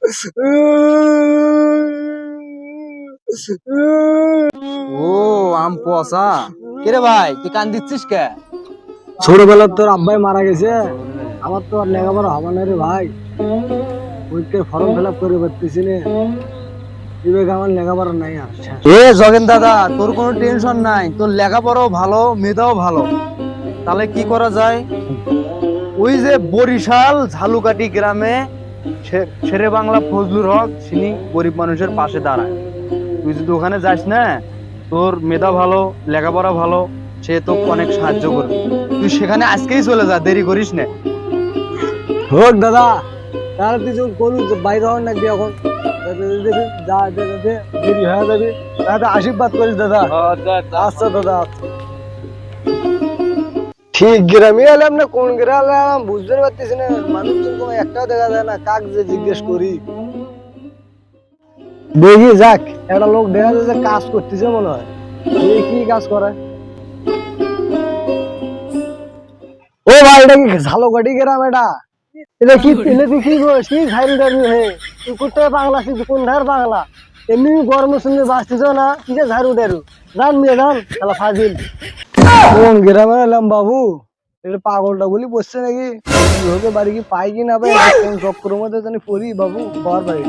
ও আম পচা কে রে ভাই, তুই কান দিচ্ছিস কে? ছোটবেলার তোর আব্বাই মারা গেছে, আমার তো আর লেখাপড়া হবে না রে ভাই। পরীক্ষার ফর্ম ফিল আপ করে পারতেছি না, বিবেক আমার লেখাপড়া নাই আর। এ জগেন দাদা, তোর কোনো টেনশন নাই, তোর লেখাপড়াও ভালো, মেধাও ভালো। তাহলে কি করা যায়? ওই যে বরিশাল ঝালুকাটি গ্রামে শেরে বাংলা ফজলুর হক, তিনি গরিব মানুষের পাশে দাঁড়ায়। তুই যদি ওখানে যাস না, তোর মেধা ভালো, লেখাপড়া ভালো, সে তো অনেক সাহায্য করবে। তুই সেখানে আজকেই চলে যা, দেরি করিস না। হোক দাদা, তাহলে তুই যখন করু বাইরে হওয়ার নাকি এখন যা দেরি হয়ে যাবি, তাহলে আশীর্বাদ করিস দাদা। আচ্ছা দাদা, ঠিক গ্রামে এলাম না কোন গ্রামে এলাম বুঝতে পারতেছি না, মানুষজন কোনো একটাও দেখা যায় না, কাক যে জিজ্ঞেস করি। দেখি যাক, একটা লোক দেখা যায় যে কাজ করতেছে মনে হয়, কি কাজ করে। ও ভাই, এটা কি ঝালকাঠি গ্রাম? এটা কি তেলে দেখি কি ঝাইল দাঁড়ি হে, তুই কোথায় বাংলা শিখছি, কোন ধার বাংলা? এমনি গরমের সঙ্গে বাঁচতেছ না, কি যে ঝাড়ু ডারু জান মেয়ে জান খেলা ফাজিল। কোন গ্রামে এলাম বাবু? এটা পাগলটা বলি বসছে নাকি? ওকে বাড়ি কি পাই কি না পাই, কোন চক্করের মধ্যে জানি পড়ি বাবু। ঘর বাড়ি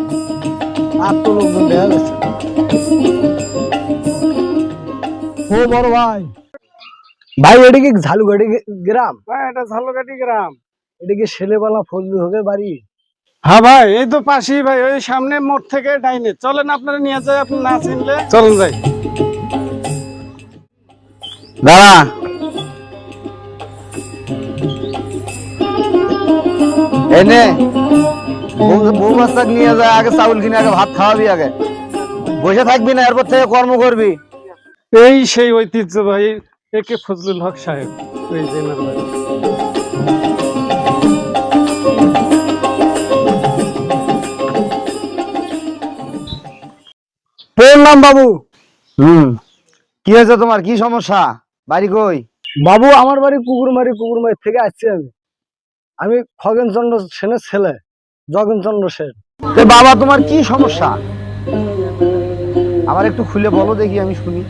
আর তো লোকজন দেখা যাচ্ছে। ও বড় ভাই, ভাই এটা কি ঝালুকাঠি গ্রাম? ভাই এটা ঝালকাঠি গ্রাম। এটা কি ছেলেবেলা ফজলু হকের বাড়ি? হ্যাঁ ভাই, এই তো পাশেই ভাই, ওই সামনে মোড় থেকে ডাইনে চলেন, আপনারা নিয়ে যায়, আপনি না চিনলে চলেন যাই। দাঁড়া, এনে বউ বাচ্চা নিয়ে যায়, আগে চাউল কিনে আগে ভাত খাওয়াবি, আগে বসে থাকবি না, এরপর থেকে কর্ম করবি। এই সেই ঐতিহ্য ভাই, একে ফজলুল হক সাহেব, ওই যে এনার বাড়ি। প্রণাম বাবু। কি হয়েছে তোমার? কি সমস্যা? বাড়ি কই? বাবু আমার বাড়ি কুকুরমারি থেকে আসছি আমি। আমি খগেন চন্দ্র সেনের ছেলে, জগেন চন্দ্র সেন। তো বাবা, তোমার কি সমস্যা আমার একটু খুলে বলো দেখি, আমি শুনি।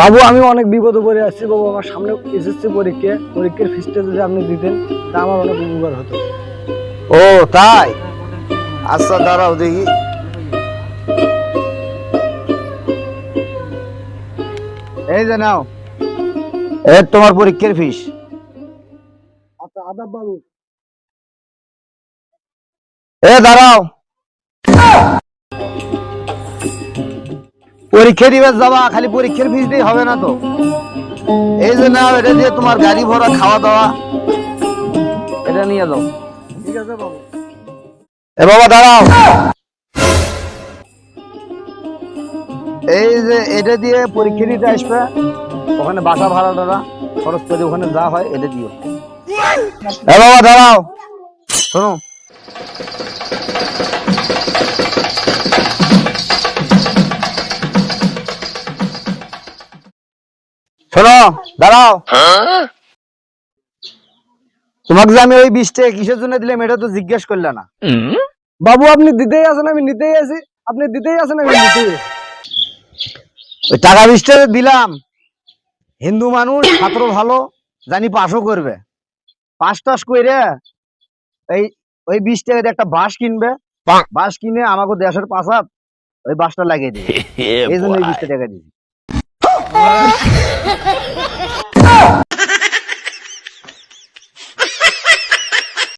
বাবু আমি অনেক বিপদে পড়ে আসছি বাবু, আমার সামনে এসএসসি পরীক্ষার ফিসটা যদি আপনি দিতেন তা আমার অনেক উপকার হতো। ও তাই? আচ্ছা দাঁড়াও দেখি। এই যে নাও, এর তোমার পরীক্ষার ফিস। আচ্ছা আদাব বাবু। এ দাঁড়াও, পরীক্ষা দিবে যাবা, খালি পরীক্ষার ফিস দিয়ে হবে না তো। এই যে নাও, এটা দিয়ে তোমার গাড়ি ভরা খাওয়া দাওয়া, এটা নিয়ে যাও। ঠিক আছে বাবু। এ বাবা দাঁড়াও, এই যে এটা দিয়ে পরীক্ষা দিতে আসবে, ওখানে বাসা ভাড়া টাড়া খরচ করে ওখানে যা হয় এটা দিও। এ বাবা দাঁড়াও, শোনো, শোনো, দাঁড়াও। তোমাকে যে আমি ওই 20 টাকা কিসের জন্য দিলাম এটা তো জিজ্ঞেস করলে না। বাবু আপনি দিতেই আছেন, আমি নিতেই আছি, আপনি দিতেই আছেন, আমি নিতেই আছি। ওই টাকা 20 টাকা দিলাম, হিন্দু মানুষ, ছাত্র ভালো, জানি পাশও করবে, পাশ টাস করে এই ওই 20 টাকা দিয়ে একটা বাঁশ কিনবে, বাঁশ কিনে আমাকে দেশের পাশাত ওই বাঁশটা লাগিয়ে দিবে, এই জন্য এই 20 টাকা দিবি।